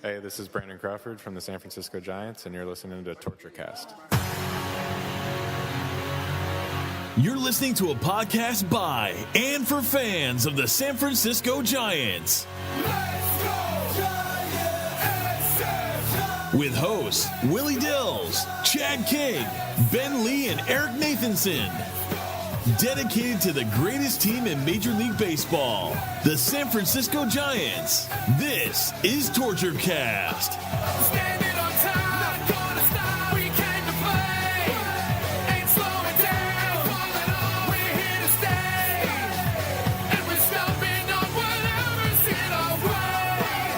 Hey, this is Brandon Crawford from the San Francisco Giants, and you're listening to Torture Cast. You're listening to a podcast by and for fans of the San Francisco Giants. Let's go, Giants! With hosts Willie Dills, Chad King, Ben Lee, and Eric Nathanson. Dedicated to the greatest team in Major League Baseball, the San Francisco Giants. This is Torture Cast. Standing on time, not gonna stop. We came to play, ain't slowing down. Falling on, we're here to stay, and we're stomping on whatever's in our way.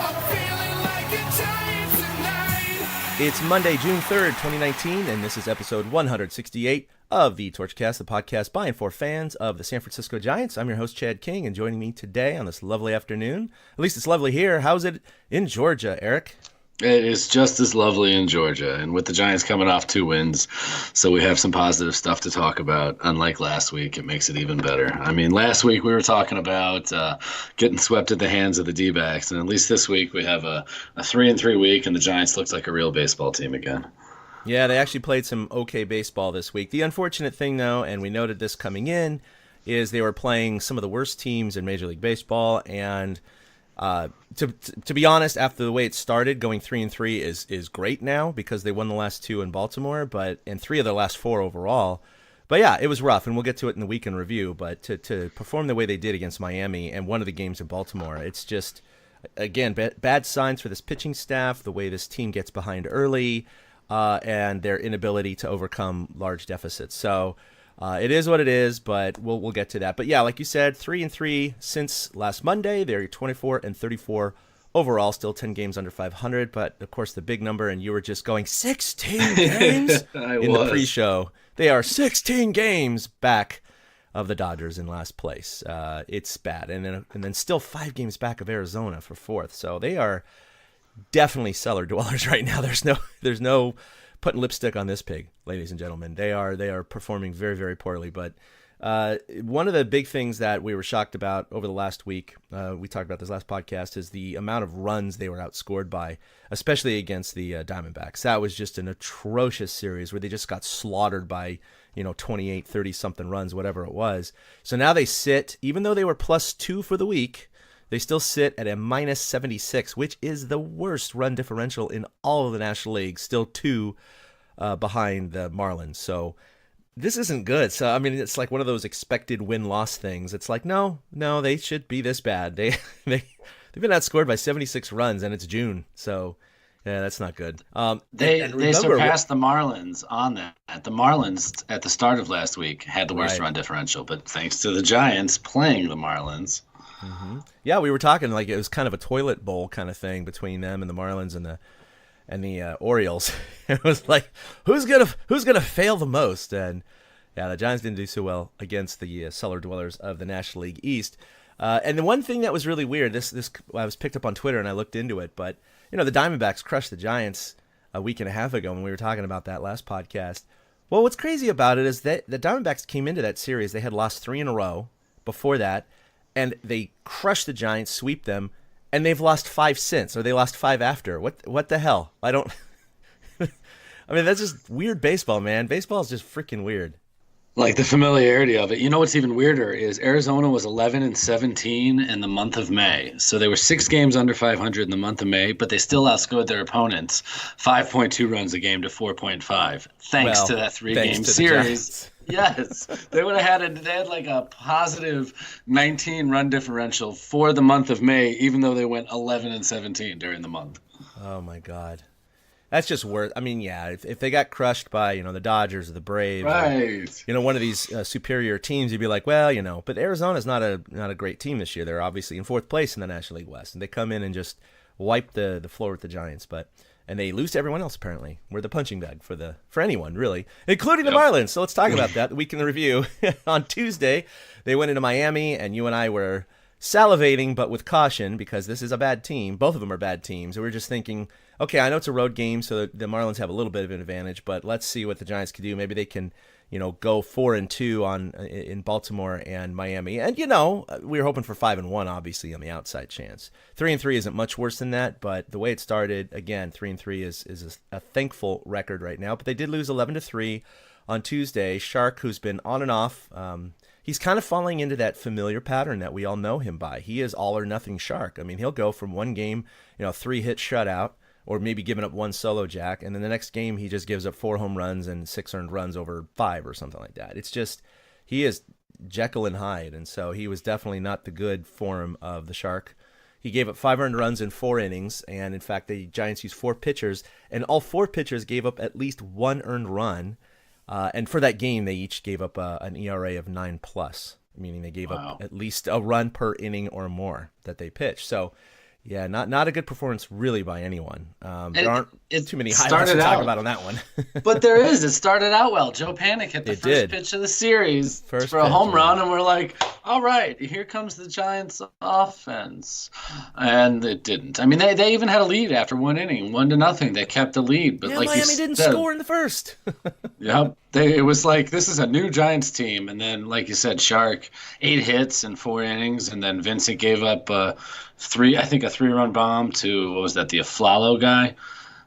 I'm feeling like a Giant tonight. It's Monday, June 3rd, 2019, and this is episode 168 of the Torchcast, the podcast by and for fans of the San Francisco Giants. I'm your host, Chad King, and joining me today on this lovely afternoon, at least it's lovely here. How's it in Georgia, Eric? It is just as lovely in Georgia, and with the Giants coming off 2 wins, so we have some positive stuff to talk about. Unlike last week, it makes it even better. I mean, last week we were talking about getting swept at the hands of the D-backs, and at least this week we have a 3-3 week, and the Giants looks like a real baseball team again. Yeah, they actually played some okay baseball this week. The unfortunate thing, though, and we noted this coming in, is they were playing some of the worst teams in Major League Baseball, and to be honest, after the way it started, going 3-3 is great now because they won the last 2 in Baltimore, and 3 of their last 4 overall. But yeah, it was rough, and we'll get to it in the weekend review. But to perform the way they did against Miami and one of the games in Baltimore, it's just, again, bad signs for this pitching staff, the way this team gets behind early, and their inability to overcome large deficits. So it is what it is, but we'll get to that. But yeah, like you said, 3-3 since last Monday. They're 24-34 overall, still 10 games under 500. But of course, the big number, and you were just going 16 games the pre-show. They are 16 games back of the Dodgers in last place. It's bad, and then still 5 games back of Arizona for 4th. So they are definitely cellar dwellers right now. There's no putting lipstick on this pig, ladies and gentlemen. They are performing very, very poorly. But one of the big things that we were shocked about over the last week, we talked about this last podcast, is the amount of runs they were outscored by, especially against the Diamondbacks. That was just an atrocious series where they just got slaughtered by 28, 30-something runs, whatever it was. So now they sit, even though they were +2 for the week, they still sit at a -76, which is the worst run differential in all of the National League, still 2 behind the Marlins. So this isn't good. So, I mean, it's like one of those expected win-loss things. It's like, no, they should be this bad. They've been outscored by 76 runs, and it's June. So, yeah, that's not good. They surpassed the Marlins on that. The Marlins, at the start of last week, had the worst run differential, but thanks to the Giants playing the Marlins. Mm-hmm. Yeah, we were talking like it was kind of a toilet bowl kind of thing between them and the Marlins and the Orioles. It was like who's gonna fail the most? And yeah, the Giants didn't do so well against the cellar dwellers of the National League East. And the one thing that was really weird, this I was picked up on Twitter and I looked into it, but the Diamondbacks crushed the Giants a week and a half ago when we were talking about that last podcast. Well, what's crazy about it is that the Diamondbacks came into that series, they had lost 3 in a row before that. And they crushed the Giants, sweep them, and they've lost 5 since, or they lost 5 after. What the hell? I don't. I mean, that's just weird baseball, man. Baseball is just freaking weird. Like the familiarity of it. What's even weirder is Arizona was 11-17 in the month of May. So they were 6 games under 500 in the month of May, but they still outscored their opponents 5.2 runs a game to 4.5. Thanks to that 3-game series. Yes, they had like a positive 19 run differential for the month of May, even though they went 11-17 during the month. Oh my God, that's just worth. I mean, yeah, if they got crushed by the Dodgers or the Braves, right? Or, one of these superior teams, you'd be like, well, but Arizona's not a great team this year. They're obviously in 4th place in the National League West, and they come in and just wipe the floor with the Giants, and they lose to everyone else, apparently. We're the punching bag for anyone, really, including the Marlins. So let's talk about that. The week in the review. On Tuesday, they went into Miami, and you and I were salivating, but with caution, because this is a bad team. Both of them are bad teams. And we're just thinking, okay, I know it's a road game, so the Marlins have a little bit of an advantage, but let's see what the Giants can do. Maybe they can, go 4-2 in Baltimore and Miami. And we were hoping for 5-1, obviously, on the outside chance. 3-3 isn't much worse than that, but the way it started, again, 3-3 is a thankful record right now. But they did lose 11-3 on Tuesday. Shark, who's been on and off, he's kind of falling into that familiar pattern that we all know him by. He is all or nothing Shark. I mean, he'll go from one game, 3-hit shutout, or maybe giving up one solo jack, and then the next game he just gives up 4 home runs and 6 earned runs over 5 or something like that. It's just, he is Jekyll and Hyde, and so he was definitely not the good form of the Shark. He gave up 5 earned runs in 4 innings, and in fact the Giants used 4 pitchers, and all 4 pitchers gave up at least 1 earned run, and for that game they each gave up an ERA of 9+, meaning they gave up at least a run per inning or more that they pitched. So yeah, not a good performance really by anyone. There aren't too many highlights to talk about on that one. But there is. It started out well. Joe Panic hit the first pitch of the series for a home run, and we're like, all right, here comes the Giants offense. And it didn't. I mean, they even had a lead after 1 inning, 1-0. They kept the lead. But like Miami didn't score in the first. Yep. It was like, this is a new Giants team. And then, like you said, Shark, 8 hits in 4 innings. And then Vincent gave up a 3-run bomb to, what was that, the Aflalo guy?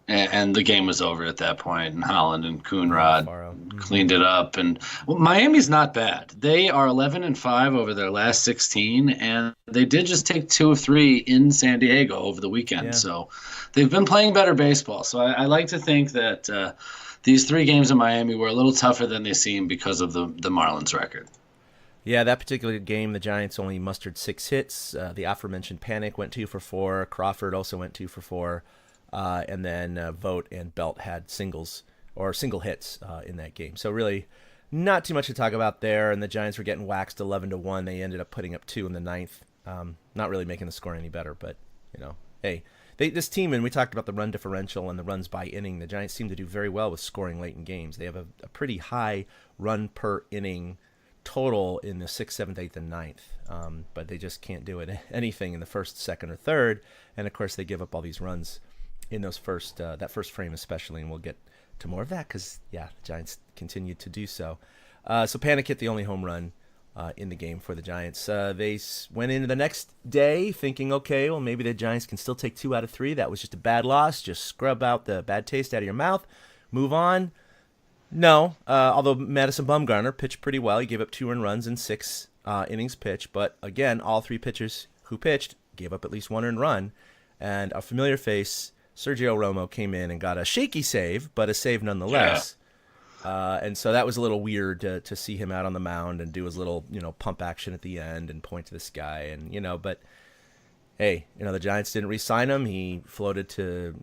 And the game was over at that point. And Holland and Coonrod cleaned it up. And Miami's not bad. They are 11-5 over their last 16. And they did just take 2 of 3 in San Diego over the weekend. Yeah. So they've been playing better baseball. So I like to think that these 3 games in Miami were a little tougher than they seem because of the Marlins record. Yeah, that particular game, the Giants only mustered 6 hits. The aforementioned Panic went 2 for 4. Crawford also went 2 for 4. And then Vogt and Belt had single hits in that game. So really not too much to talk about there. And the Giants were getting waxed 11-1. They ended up putting up 2 in the 9th. Not really making the score any better, but, hey, this team, and we talked about the run differential and the runs by inning, the Giants seem to do very well with scoring late in games. They have a pretty high run per inning total in the 6th, 7th, 8th, and 9th. But they just can't do anything in the 1st, 2nd, or 3rd. And, of course, they give up all these runs in those that first frame especially, and we'll get to more of that because, the Giants continued to do so. So Panic hit the only home run in the game for the Giants. They went into the next day thinking, okay, well, maybe the Giants can still take 2 out of 3. That was just a bad loss. Just scrub out the bad taste out of your mouth. Move on. No, although Madison Bumgarner pitched pretty well. He gave up 2 earned runs in 6 innings pitched. But, again, all 3 pitchers who pitched gave up at least 1 earned run. And a familiar face, Sergio Romo, came in and got a shaky save, but a save nonetheless. Yeah. And so that was a little weird to see him out on the mound and do his little, pump action at the end and point to the sky. And, but, hey, the Giants didn't re-sign him. He floated to,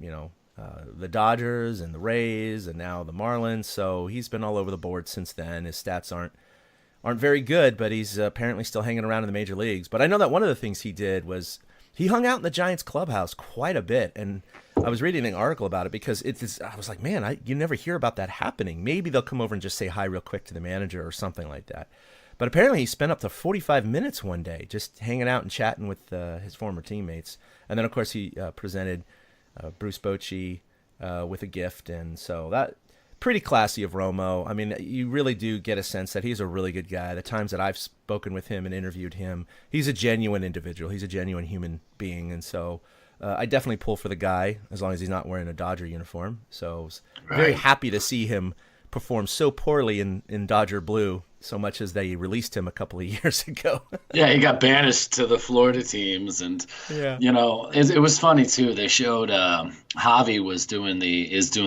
the Dodgers and the Rays and now the Marlins. So he's been all over the board since then. His stats aren't very good, but he's apparently still hanging around in the major leagues. But I know that one of the things he did was he hung out in the Giants clubhouse quite a bit. And I was reading an article about it because I was like, man, you never hear about that happening. Maybe they'll come over and just say hi real quick to the manager or something like that. But apparently he spent up to 45 minutes one day just hanging out and chatting with his former teammates. And then, of course, he presented Bruce Bochy with a gift. And so that pretty classy of Romo. I mean, you really do get a sense that he's a really good guy. The times that I've spoken with him and interviewed him, he's a genuine individual. He's a genuine human being. And so I definitely pull for the guy as long as he's not wearing a Dodger uniform. So I was very happy to see him perform so poorly in Dodger blue, so much as they released him a couple of years ago. Yeah, he got banished to the Florida teams, and it was funny too. They showed Javi is doing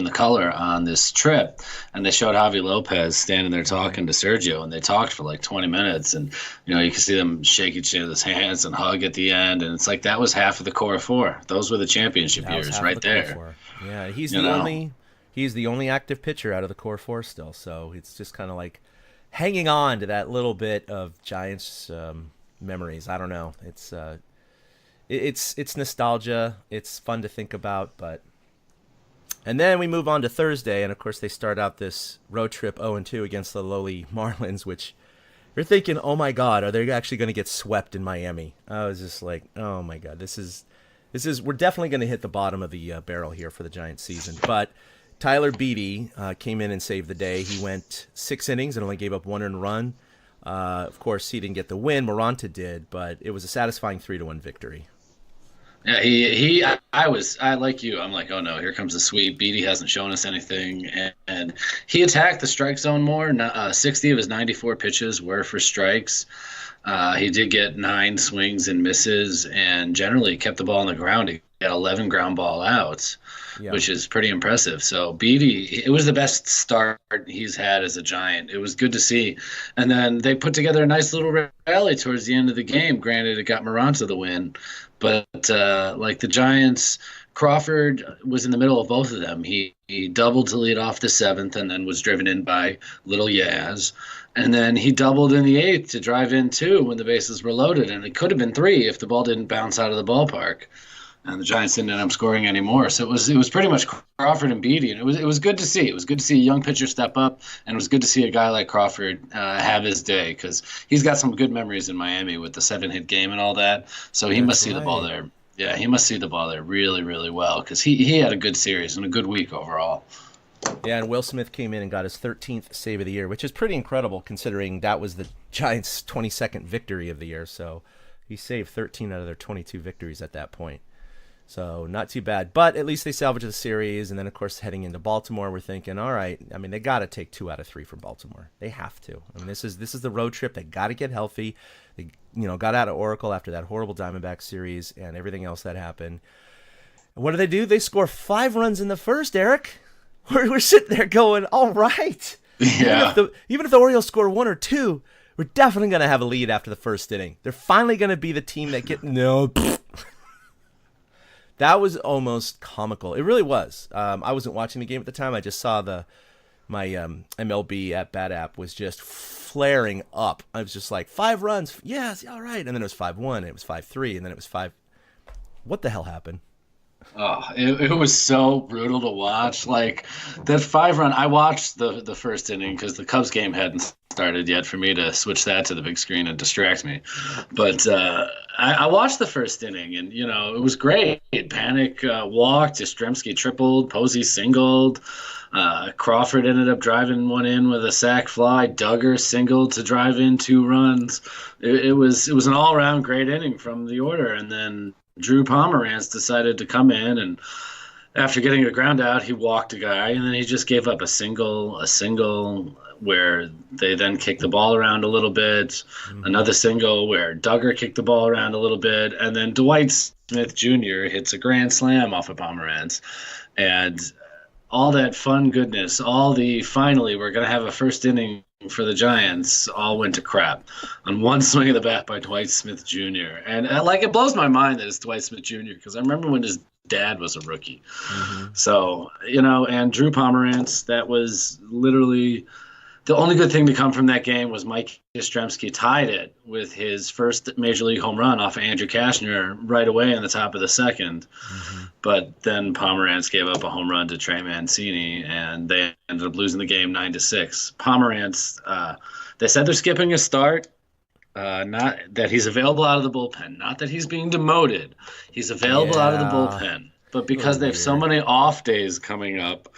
the color on this trip, and they showed Javi Lopez standing there talking to Sergio, and they talked for like 20 minutes, and you can see them shake each other's hands and hug at the end, and it's like that was half of the core 4. Those were the championship years right there. Yeah, he's the only active pitcher out of the core 4 still, so it's just kind of like hanging on to that little bit of Giants memories. I don't know. It's nostalgia. It's fun to think about, and then we move on to Thursday, and of course they start out this road trip 0-2 against the lowly Marlins, which you're thinking, oh my God, are they actually going to get swept in Miami? I was just like, oh my God, this is we're definitely going to hit the bottom of the barrel here for the Giants season, but Tyler Beede came in and saved the day. He went 6 innings and only gave up 1 earned run. Of course, he didn't get the win. Moranta did, but it was a satisfying 3-1 victory. Yeah, I like you. I'm like, oh no, here comes the sweep. Beede hasn't shown us anything, and he attacked the strike zone more. 60 of his 94 pitches were for strikes. He did get 9 swings and misses, and generally kept the ball on the ground. He got 11 ground ball outs, which is pretty impressive. So Beede, it was the best start he's had as a Giant. It was good to see. And then they put together a nice little rally towards the end of the game. Granted, it got Moranta the win, but like the Giants, Crawford was in the middle of both of them. He doubled to lead off the 7th and then was driven in by Little Yaz. And then he doubled in the 8th to drive in 2 when the bases were loaded. And it could have been 3 if the ball didn't bounce out of the ballpark. And the Giants didn't end up scoring anymore. So it was pretty much Crawford and Beede. And it was good to see. It was good to see a young pitcher step up. And it was good to see a guy like Crawford have his day, because he's got some good memories in Miami with the 7-hit game and all that. So he must see the ball there. Yeah, he must see the ball there really, really well, because he had a good series and a good week overall. Yeah, and Will Smith came in and got his 13th save of the year, which is pretty incredible considering that was the Giants' 22nd victory of the year. So he saved 13 out of their 22 victories at that point. So not too bad. But at least they salvaged the series. And then, of course, heading into Baltimore, we're thinking, all right, I mean, they got to take 2 out of 3 from Baltimore. They have to. I mean, this is the road trip. They got to get healthy. They got out of Oracle after that horrible Diamondback series and everything else that happened. And what do? They score 5 runs in the first, Eric. We're sitting there going, all right. Yeah. Even if the Orioles score 1 or 2, we're definitely going to have a lead after the first inning. They're finally going to be the team that That was almost comical. It really was. I wasn't watching the game at the time. I just saw my MLB at Bat app was just flaring up. I was just like, 5 runs. Yes, all right. And then it was 5-1. And it was 5-3. And then it was 5. What the hell happened? Oh, it was so brutal to watch. Like that 5-run, I watched the first inning because the Cubs game hadn't started yet for me to switch that to the big screen and distract me. But I watched the first inning, and it was great. Panic walked, Yastrzemski tripled, Posey singled. Crawford ended up driving one in with a sac fly. Duggar singled to drive in 2 runs. It was an all-around great inning from the order, and then Drew Pomeranz decided to come in, and after getting a ground out, he walked a guy, and then he just gave up a single where they then kicked the ball around a little bit, another single where Duggar kicked the ball around a little bit, and then Dwight Smith Jr. hits a grand slam off of Pomeranz. And all that fun goodness, finally we're going to have a first inning for the Giants, all went to crap on one swing of the bat by Dwight Smith Jr. And it blows my mind that it's Dwight Smith Jr. because I remember when his dad was a rookie. So, and Drew Pomeranz, that was literally the only good thing to come from that game was Mike Yastrzemski tied it with his first major league home run off of Andrew Kashner right away in the top of the 2nd. But then Pomeranz gave up a home run to Trey Mancini, and they ended up losing the game 9-6. Pomeranz, they said they're skipping a start. Not that he's available out of the bullpen. Not that he's being demoted. He's available out of the bullpen. But because they have so many off days coming up,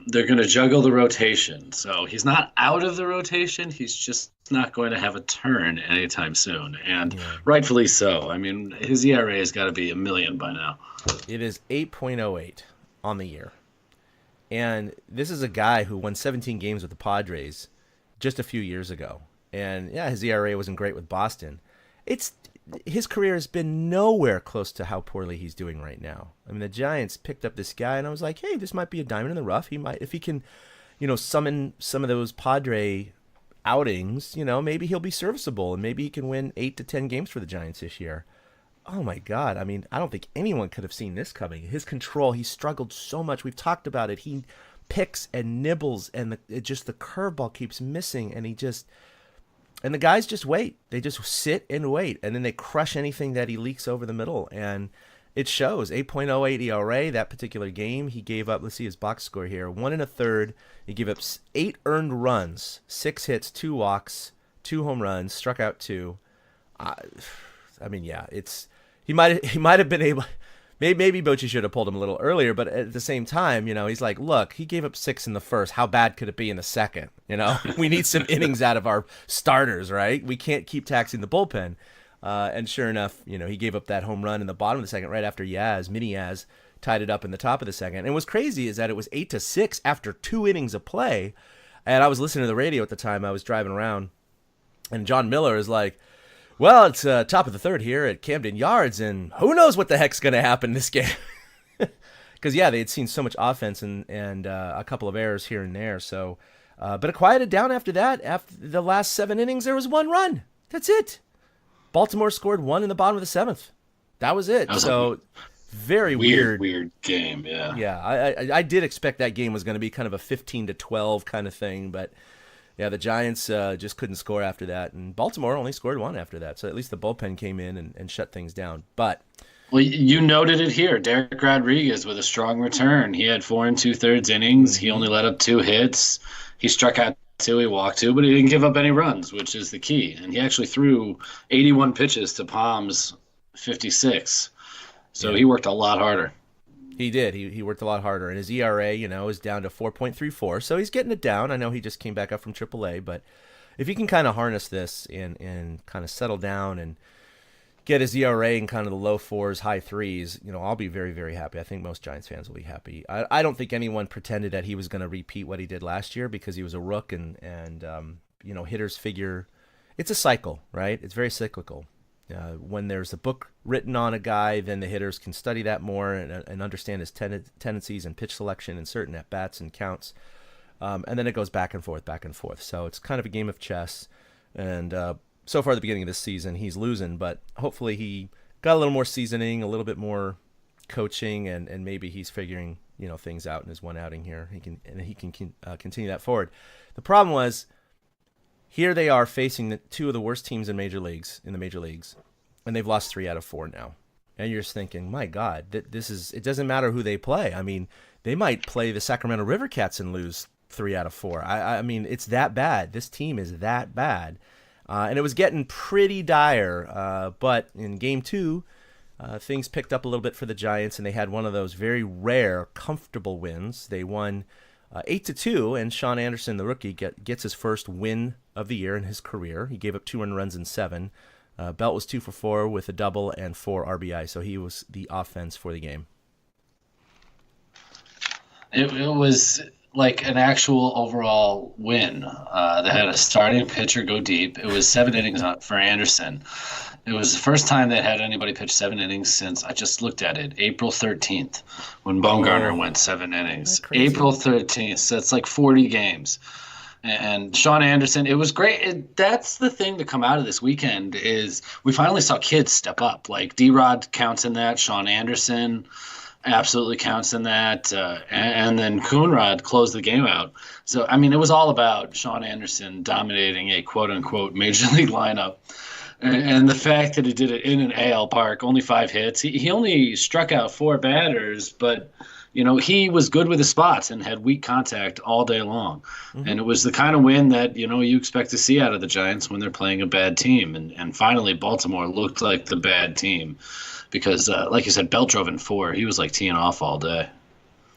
they're going to juggle the rotation. So he's not out of the rotation. He's just not going to have a turn anytime soon. And rightfully so. I mean, his ERA has got to be 1 million by now. It is 8.08 on the year. And this is a guy who won 17 games with the Padres just a few years ago. And yeah, his ERA wasn't great with Boston. His career has been nowhere close to how poorly he's doing right now. I mean, the Giants picked up this guy, and I was like, hey, this might be a diamond in the rough. He might, if he can, summon some of those Padre outings, maybe he'll be serviceable, and maybe he can win 8 to 10 games for the Giants this year. Oh my God. I mean, I don't think anyone could have seen this coming. His control, he struggled so much. We've talked about it. He picks and nibbles, and the curveball keeps missing, and the guys just wait. They just sit and wait, and then they crush anything that he leaks over the middle, and it shows. 8.08 ERA that particular game. He gave up, let's see his box score here, 1 1/3. He gave up 8 earned runs, 6 hits, 2 walks, 2 home runs, struck out 2. I mean, yeah, he might have been able. Maybe Bochy should have pulled him a little earlier, but at the same time, he's like, look, he gave up 6 in the first. How bad could it be in the second? We need some innings out of our starters, right? We can't keep taxing the bullpen. And sure enough, he gave up that home run in the bottom of the second right after Mini Yaz tied it up in the top of the second. And what's crazy is that it was 8-6 after 2 innings of play. And I was listening to the radio at the time. I was driving around, and John Miller is like, well, it's top of the third here at Camden Yards, and who knows what the heck's going to happen this game. Because, they had seen so much offense and a couple of errors here and there. So, but it quieted down after that. After the last 7 innings, there was 1 run. That's it. Baltimore scored 1 in the bottom of the 7th. That was it. So very weird game. Yeah, I did expect that game was going to be kind of a 15-12 kind of thing, but the Giants just couldn't score after that, and Baltimore only scored 1 after that. So at least the bullpen came in and shut things down. But you noted it here. Derek Rodriguez with a strong return. He had 4 2/3 innings. He only let up 2 hits. He struck out 2, he walked 2, but he didn't give up any runs, which is the key. And he actually threw 81 pitches to Palm's 56. So he worked a lot harder. He did. He worked a lot harder. And his ERA, is down to 4.34. So he's getting it down. I know he just came back up from AAA, but if he can kind of harness this and kind of settle down and get his ERA in kind of the low 4s, high 3s, I'll be very, very happy. I think most Giants fans will be happy. I don't think anyone pretended that he was going to repeat what he did last year because he was a rook and hitters figure it's a cycle, right? It's very cyclical. When there's a book written on a guy, then the hitters can study that more and understand his tendencies and pitch selection and certain at-bats and counts. And then it goes back and forth, back and forth. So it's kind of a game of chess. And so far at the beginning of this season, he's losing, but hopefully he got a little more seasoning, a little bit more coaching, and maybe he's figuring things out in his one outing here. He can continue that forward. The problem was, here they are facing the 2 of the worst teams in the major leagues, and they've lost 3 out of 4 now. And you're just thinking, my God, it doesn't matter who they play. I mean, they might play the Sacramento River Cats and lose 3 out of 4. I mean, it's that bad. This team is that bad. And it was getting pretty dire. But in Game 2, things picked up a little bit for the Giants, and they had one of those very rare, comfortable wins. They won 8-2, and Shaun Anderson, the rookie, gets his first win of the year in his career. He gave up 2 earned runs in 7. Belt was 2 for 4 with a double and 4 RBI, so he was the offense for the game. It was like an actual overall win. They had a starting pitcher go deep. It was 7 innings for Anderson. It was the first time they had anybody pitch 7 innings since, I just looked at it, April 13th, when Bumgarner went 7 innings. April 13th, so it's like 40 games. And Shaun Anderson, it was great. That's the thing to come out of this weekend is we finally saw kids step up. Like D-Rod counts in that. Shaun Anderson absolutely counts in that. And then Coonrod closed the game out. So, I mean, it was all about Shaun Anderson dominating a quote-unquote major league lineup. And the fact that he did it in an AL park, only 5 hits. He only struck out 4 batters, but he was good with his spots and had weak contact all day long. Mm-hmm. And it was the kind of win that, you expect to see out of the Giants when they're playing a bad team. And finally, Baltimore looked like the bad team because, like you said, Belt drove in 4. He was like teeing off all day.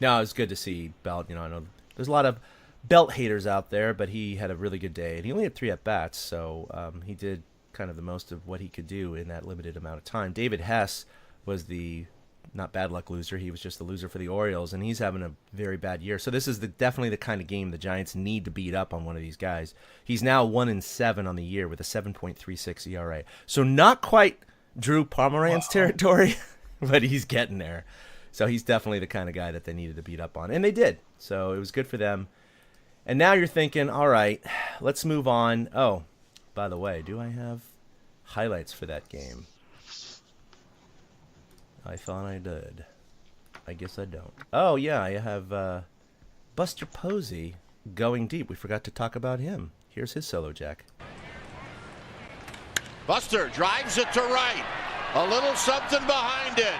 No, it was good to see Belt. I know there's a lot of Belt haters out there, but he had a really good day. And he only had 3 at-bats, so he did kind of the most of what he could do in that limited amount of time. David Hess was the not bad luck loser. He was just the loser for the Orioles, and he's having a very bad year. So this is definitely the kind of game the Giants need to beat up on one of these guys. He's now 1-7 on the year with a 7.36 ERA. So not quite Drew Pomeranz territory, but he's getting there. So he's definitely the kind of guy that they needed to beat up on, and they did. So it was good for them. And now you're thinking, all right, let's move on. Oh, by the way, do I have highlights for that game? I thought I did. I guess I don't. Oh, yeah, I have Buster Posey going deep. We forgot to talk about him. Here's his solo jack. Buster drives it to right. A little something behind it.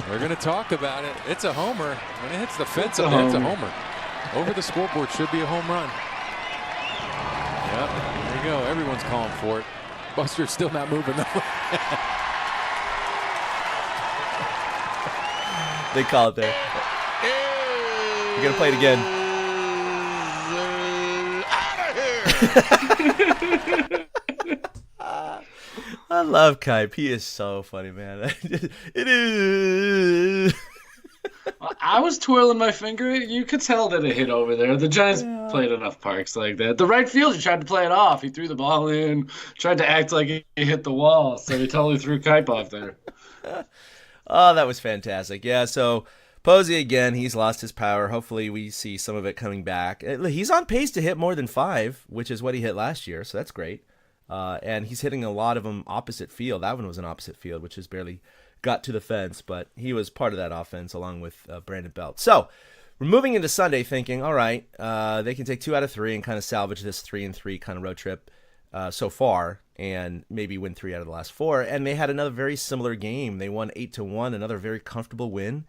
We're going to talk about it. It's a homer. When it hits the fence, it's a homer. Over the scoreboard should be a home run. Yep, there you go. Everyone's calling for it. Buster's still not moving, though. They call it there. We're going to play it again. Out of here! I love Kipe. He is so funny, man. It is. I was twirling my finger. You could tell that it hit over there. The Giants played enough parks like that. The right fielder tried to play it off. He threw the ball in, tried to act like he hit the wall, so he totally threw Kipe off there. Oh, that was fantastic. Yeah, so Posey, again, he's lost his power. Hopefully we see some of it coming back. He's on pace to hit more than 5, which is what he hit last year, so that's great. And he's hitting a lot of them opposite field. That one was an opposite field, which has barely got to the fence, but he was part of that offense along with Brandon Belt. So we're moving into Sunday thinking, all right, they can take 2 out of 3 and kind of salvage this 3-3 kind of road trip so far and maybe win 3 out of the last 4. And they had another very similar game. They won 8-1, another very comfortable win.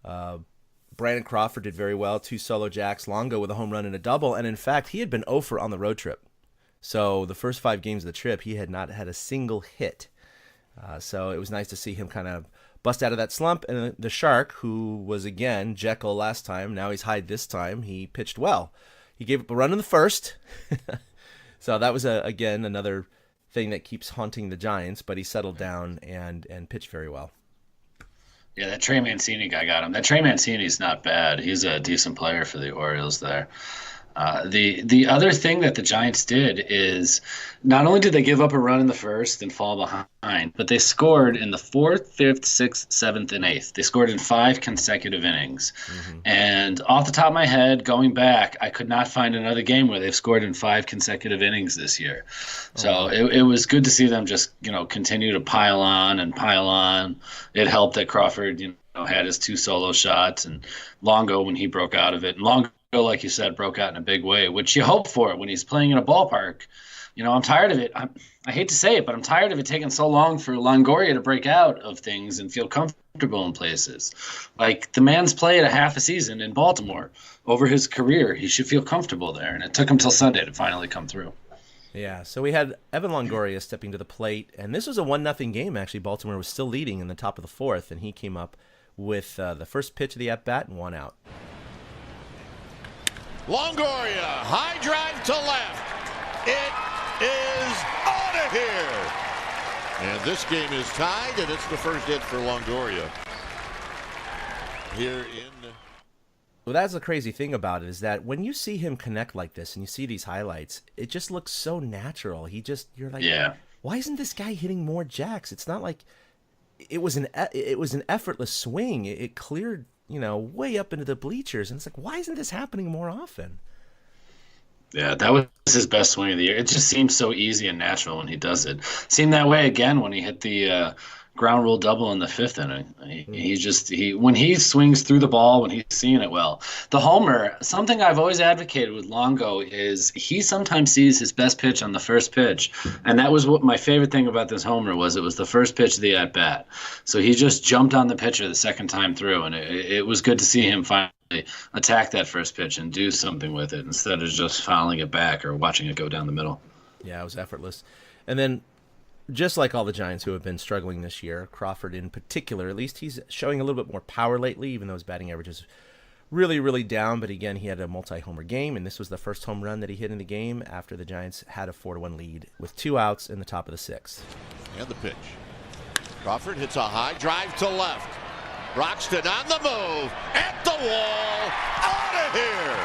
Brandon Crawford did very well, 2 solo jacks, Longo with a home run and a double. And in fact, he had been 0 for on the road trip. So the first 5 games of the trip, he had not had a single hit. So it was nice to see him kind of bust out of that slump. And the Shark, who was, again, Jekyll last time, now he's Hyde this time, he pitched well. He gave up a run in the first. So that was, again, another thing that keeps haunting the Giants. But he settled down and pitched very well. Yeah, that Trey Mancini guy got him. That Trey Mancini's not bad. He's a decent player for the Orioles there. The other thing that the Giants did is not only did they give up a run in the first and fall behind, but they scored in the 4th, 5th, 6th, 7th, and 8th. They scored in 5 consecutive innings. Mm-hmm. And off the top of my head, going back, I could not find another game where they've scored in 5 consecutive innings this year. So it was good to see them just, continue to pile on and pile on. It helped that Crawford, had his 2 solo shots, and Longo when he broke out of it. And Longo, like you said, broke out in a big way, which you hope for when he's playing in a ballpark. I'm tired of it. I hate to say it, but I'm tired of it taking so long for Longoria to break out of things and feel comfortable in places. Like, the man's played a half a season in Baltimore over his career. He should feel comfortable there, and it took him till Sunday to finally come through. Yeah, so we had Evan Longoria stepping to the plate, and this was a 1-0 game, actually. Baltimore was still leading in the top of the 4th, and he came up with the first pitch of the at-bat and 1 out. Longoria, high drive to left. It is out of here. And this game is tied, and it's the first hit for Longoria here in. Well, that's the crazy thing about it, is that when you see him connect like this and you see these highlights, it just looks so natural. You're like, yeah. Why isn't this guy hitting more jacks? It's not like it was an effortless swing. It cleared, way up into the bleachers, and it's like, why isn't this happening more often? Yeah, that was his best swing of the year. It just seems so easy and natural when he does it. Seemed that way again when he hit the ground rule double in the 5th inning. When he swings through the ball, when he's seeing it well. The homer, something I've always advocated with Longo is he sometimes sees his best pitch on the first pitch, and that was what my favorite thing about this homer was. It was the first pitch of the at bat, so he just jumped on the pitcher the second time through, and it was good to see him finally attack that first pitch and do something with it instead of just fouling it back or watching it go down the middle. Yeah, it was effortless. And then, just like all the Giants who have been struggling this year, Crawford in particular, at least he's showing a little bit more power lately, even though his batting average is really, really down. But again, he had a multi-homer game, and this was the first home run that he hit in the game after the Giants had a 4-1 lead with 2 outs in the top of the 6th. And the pitch. Crawford hits a high drive to left. Broxton on the move, at the wall, out of here.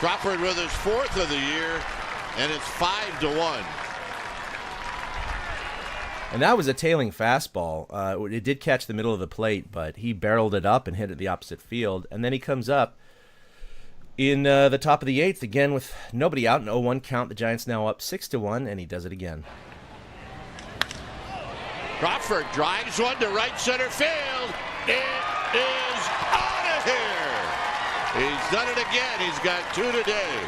Crawford with his 4th of the year, and it's 5-1. And that was a tailing fastball. It did catch the middle of the plate, but he barreled it up and hit it the opposite field. And then he comes up in the top of the 8th, again with nobody out, an 0-1 count. The Giants now up 6-1, and he does it again. Crawford drives one to right center field. It is out of here. He's done it again. He's got 2 today.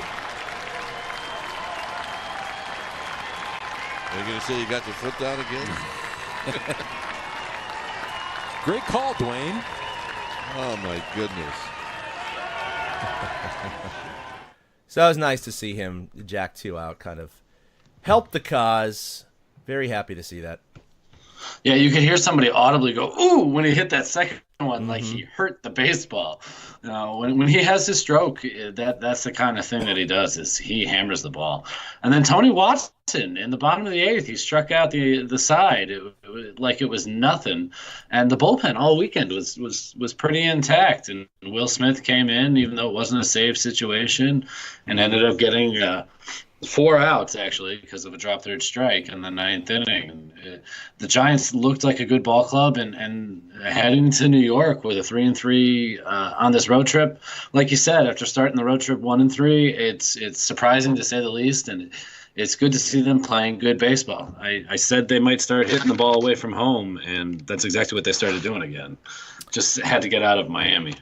Are you going to say you got your foot down again? Great call, Dwayne. Oh, my goodness. So it was nice to see him jack 2 out, kind of help the cause. Very happy to see that. Yeah, you could hear somebody audibly go, ooh, when he hit that second one, like he hurt the baseball. When he has his stroke, that's the kind of thing that he does, is he hammers the ball. And then Tony Watson, in the bottom of the 8th, he struck out the side like it was nothing. And the bullpen all weekend was pretty intact. And Will Smith came in, even though it wasn't a save situation, and ended up getting 4 outs, actually, because of a drop third strike in the 9th inning. And the Giants looked like a good ball club, and heading to New York with a 3-3 on this road trip. Like you said, after starting the road trip 1-3, it's surprising to say the least, and it's good to see them playing good baseball. I said they might start hitting the ball away from home, and that's exactly what they started doing again. Just had to get out of Miami.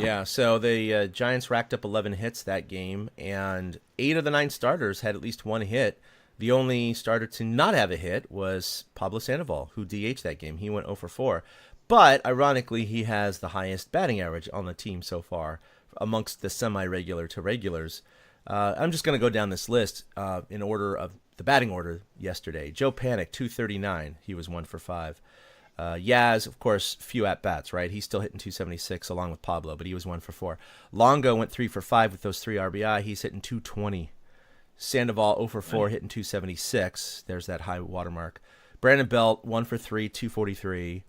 Yeah, so the Giants racked up 11 hits that game, and 8 of the 9 starters had at least 1 hit. The only starter to not have a hit was Pablo Sandoval, who DH'd that game. He went 0 for 4. But, ironically, he has the highest batting average on the team so far amongst the semi-regular to regulars. I'm just going to go down this list in order of the batting order yesterday. Joe Panik, 239. He was 1 for 5. Yaz, of course, few at-bats, right? He's still hitting 276 along with Pablo, but he was 1 for 4. Longo went 3 for 5 with those 3 RBI. He's hitting 220. Sandoval 0 for 4, hitting 276. There's that high watermark. Brandon Belt 1 for 3, 243.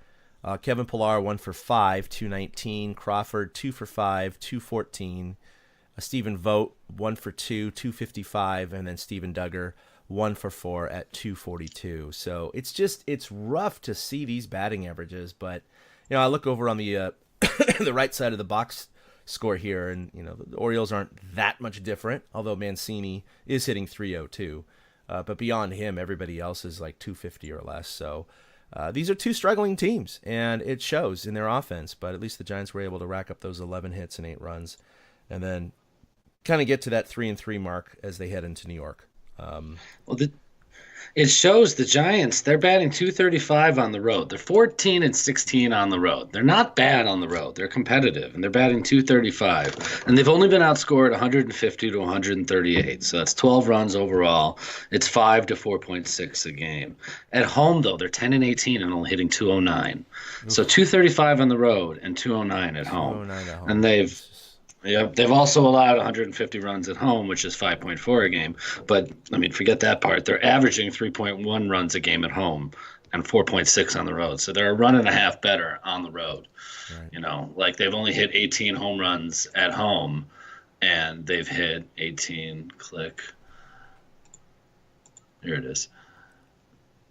Kevin Pillar 1 for 5, 219. Crawford 2 for 5, 214. Stephen Vogt 1 for 2, 255. And then Steven Duggar 1 for 4 at 242. So it's rough to see these batting averages, but I look over on the the right side of the box score here, and the Orioles aren't that much different, although Mancini is hitting 302. But beyond him, everybody else is like 250 or less. So these are 2 struggling teams, and it shows in their offense. But at least the Giants were able to rack up those 11 hits and 8 runs, and then kind of get to that 3-3 mark as they head into New York. It shows the Giants, they're batting 235 on the road. They're 14-16 on the road. They're not bad on the road. They're competitive, and they're batting 235. And they've only been outscored 150 to 138. So that's 12 runs overall. It's 5 to 4.6 a game. At home, though, they're 10-18 and only hitting 209. So 235 on the road and 209 at home. 209 at home. And they've also allowed 150 runs at home, which is 5.4 a game. But, forget that part. They're averaging 3.1 runs a game at home and 4.6 on the road. So they're a run and a half better on the road. Right. They've only hit 18 home runs at home, and they've hit 18, click. Here it is.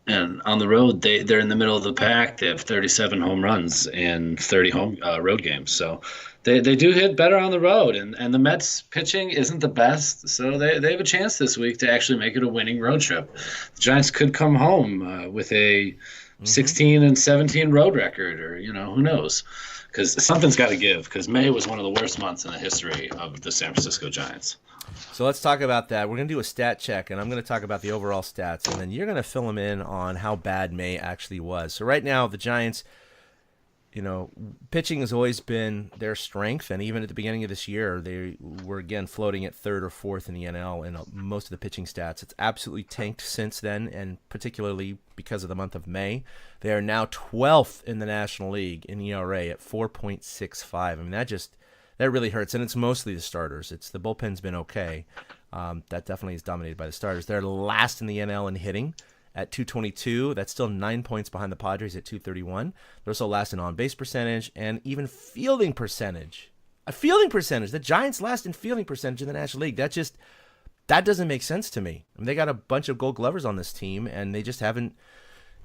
And on the road, they're in the middle of the pack. They have 37 home runs in 30 home road games. So they do hit better on the road. And the Mets pitching isn't the best, so they have a chance this week to actually make it a winning road trip. The Giants could come home with a 16-17 road record, or who knows? Because something's got to give. Because May was one of the worst months in the history of the San Francisco Giants. So let's talk about that. We're going to do a stat check, and I'm going to talk about the overall stats, and then you're going to fill them in on how bad May actually was. So right now, the Giants, pitching has always been their strength, and even at the beginning of this year, they were, again, floating at 3rd or 4th in the NL in most of the pitching stats. It's absolutely tanked since then, and particularly because of the month of May. They are now 12th in the National League in ERA at 4.65. That really hurts, and it's mostly the starters. It's the bullpen's been okay. That definitely is dominated by the starters. They're last in the NL in hitting at 222. That's still 9 points behind the Padres at 231. They're also last in on-base percentage and even fielding percentage. A fielding percentage. The Giants last in fielding percentage in the National League. That doesn't make sense to me. They got a bunch of Gold Glovers on this team, and they just haven't.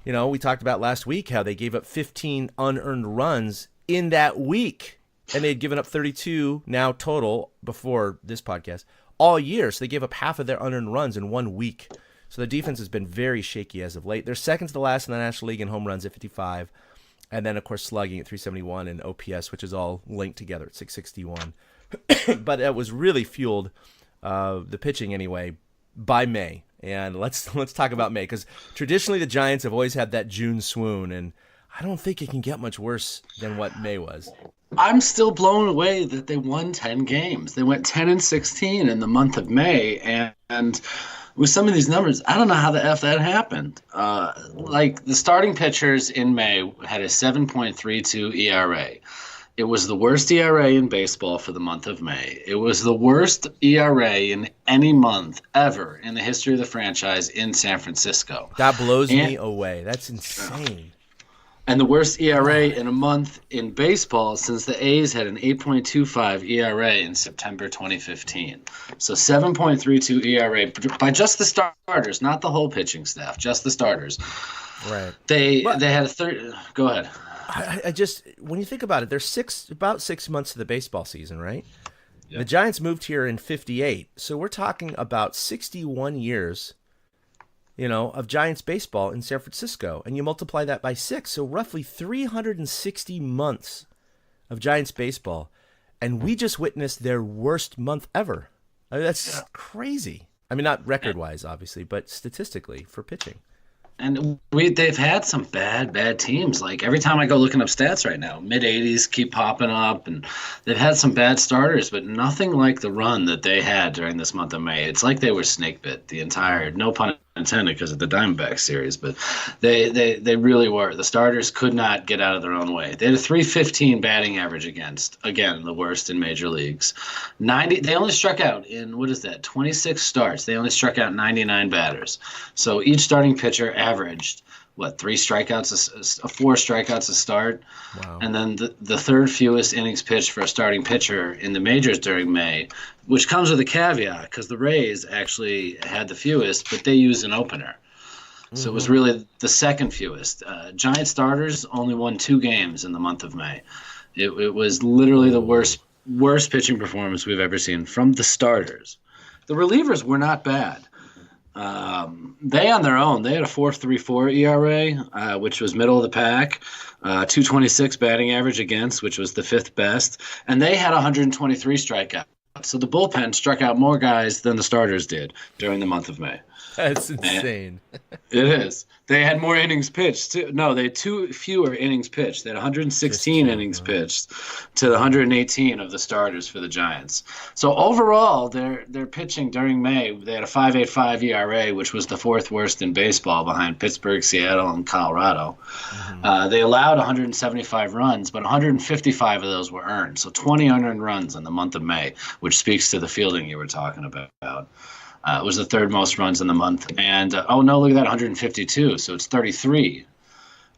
We talked about last week how they gave up 15 unearned runs in that week. And they had given up 32 now total before this podcast all year. So they gave up half of their unearned runs in 1 week. So the defense has been very shaky as of late. They're second to the last in the National League in home runs at 55. And then, of course, slugging at 371 and OPS, which is all linked together at 661. But it was really fueled, the pitching anyway, by May. And let's talk about May, because traditionally the Giants have always had that June swoon. And I don't think it can get much worse than what May was. I'm still blown away that they won 10 games. They went 10-16 in the month of May, and with some of these numbers, I don't know how the F that happened. Like the starting pitchers in May had a 7.32 ERA. It was the worst ERA in baseball for the month of May. It was the worst ERA in any month ever in the history of the franchise in San Francisco. That blows me away. That's insane. And the worst ERA in a month in baseball since the A's had an 8.25 ERA in September 2015. So 7.32 ERA by just the starters, not the whole pitching staff, just the starters. Right. They had a third. Go ahead. I just, when you think about it, there's about 6 months of the baseball season, right? Yep. The Giants moved here in 58, so we're talking about 61 years, of Giants baseball in San Francisco, and you multiply that by 6, so roughly 360 months of Giants baseball, and we just witnessed their worst month ever. I mean, that's crazy. I mean, not record-wise, obviously, but statistically for pitching. And they've had some bad teams. Like every time I go looking up stats right now, mid-80s keep popping up, and they've had some bad starters, but nothing like the run that they had during this month of May. It's like they were snake bit the entire, no pun intended because of the Diamondback series, but they really were. The starters could not get out of their own way. They had a 315 batting average against, again, the worst in major leagues. They only struck out in, 26 starts. They only struck out 99 batters. So each starting pitcher averaged, 4 strikeouts a start. Wow. And then the third fewest innings pitched for a starting pitcher in the majors during May, which comes with a caveat because the Rays actually had the fewest, but they used an opener. So it was really the second fewest. Giant starters only won 2 games in the month of May. It was literally the worst pitching performance we've ever seen from the starters. The relievers were not bad. They on their own, they had a 4.34 ERA, which was middle of the pack, 226 batting average against, which was the 5th best, and they had 123 strikeouts. So the bullpen struck out more guys than the starters did during the month of May. That's insane. It is. They had more innings pitched, too. No, they had 2 fewer innings pitched. They had 116 innings pitched to the 118 of the starters for the Giants. So overall, their pitching during May, they had a 5.85 ERA, which was the 4th worst in baseball behind Pittsburgh, Seattle, and Colorado. They allowed 175 runs, but 155 of those were earned. So 20 unearned runs in the month of May, which speaks to the fielding you were talking about. It was the 3rd most runs in the month. And, look at that, 152. So it's 33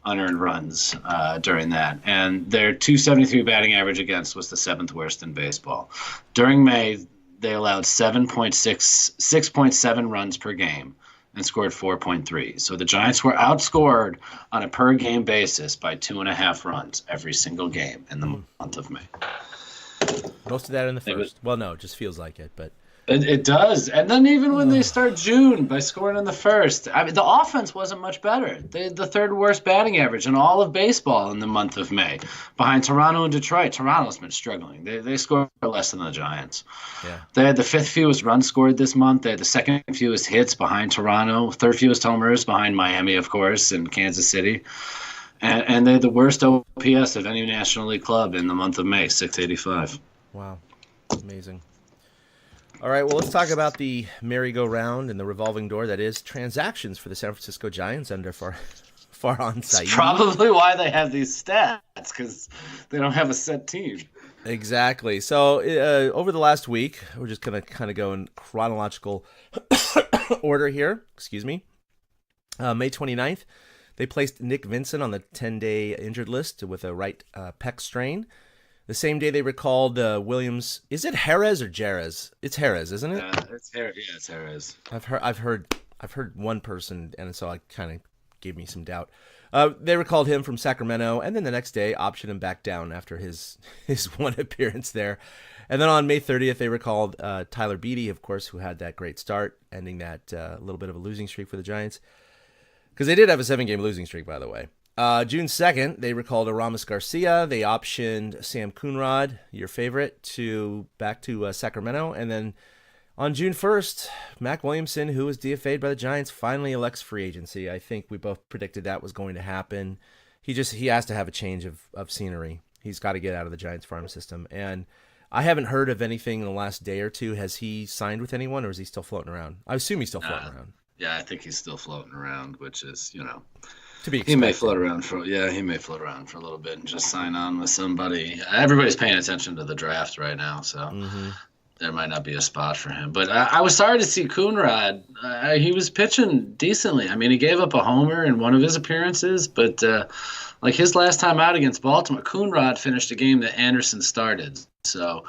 unearned runs during that. And their 273 batting average against was the 7th worst in baseball. During May, they allowed 6.7 runs per game and scored 4.3. So the Giants were outscored on a per-game basis by 2.5 runs every single game in the month of May. Most of that in the first. Well, no, it just feels like it, but... It does. And then even when they start June by scoring in the first, I mean, the offense wasn't much better. They had the 3rd worst batting average in all of baseball in the month of May, behind Toronto and Detroit. Toronto's been struggling. They scored less than the Giants. Yeah. They had the 5th fewest runs scored this month. They had the 2nd fewest hits behind Toronto, 3rd fewest homers behind Miami, of course, and Kansas City. And they had the worst OPS of any National League club in the month of May, 685. Wow. Amazing. All right, well, let's talk about the merry-go-round and the revolving door that is transactions for the San Francisco Giants under Farhan Saeed. Probably why they have these stats, because they don't have a set team. Exactly. So over the last week, we're just going to kind of go in chronological order here. Excuse me. May 29th, they placed Nick Vincent on the 10-day injured list with a right pec strain. The same day they recalled Williams. Is it Jerez or Jerez? It's Jerez, isn't it? It's Jerez. Yeah, it's Jerez. I've heard one person, and so it kind of gave me some doubt. They recalled him from Sacramento, and then the next day optioned him back down after his one appearance there. And then on May 30th, they recalled Tyler Beede, of course, who had that great start, ending that little bit of a losing streak for the Giants. Because they did have a 7-game losing streak, by the way. June 2nd, they recalled Aramis Garcia. They optioned Sam Coonrod, your favorite, back to Sacramento. And then on June 1st, Mac Williamson, who was DFA'd by the Giants, finally elects free agency. I think we both predicted that was going to happen. he has to have a change of scenery. He's got to get out of the Giants farm system. And I haven't heard of anything in the last day or two. Has he signed with anyone, or is he still floating around? I assume he's still floating around. Yeah, I think he's still floating around, which is, you know, To be he may expected. float around for a little bit and just sign on with somebody. Everybody's paying attention to the draft right now, so there might not be a spot for him. But I was sorry to see Coonrod. He was pitching decently. I mean, he gave up a homer in one of his appearances, but like his last time out against Baltimore, Coonrod finished a game that Anderson started. So,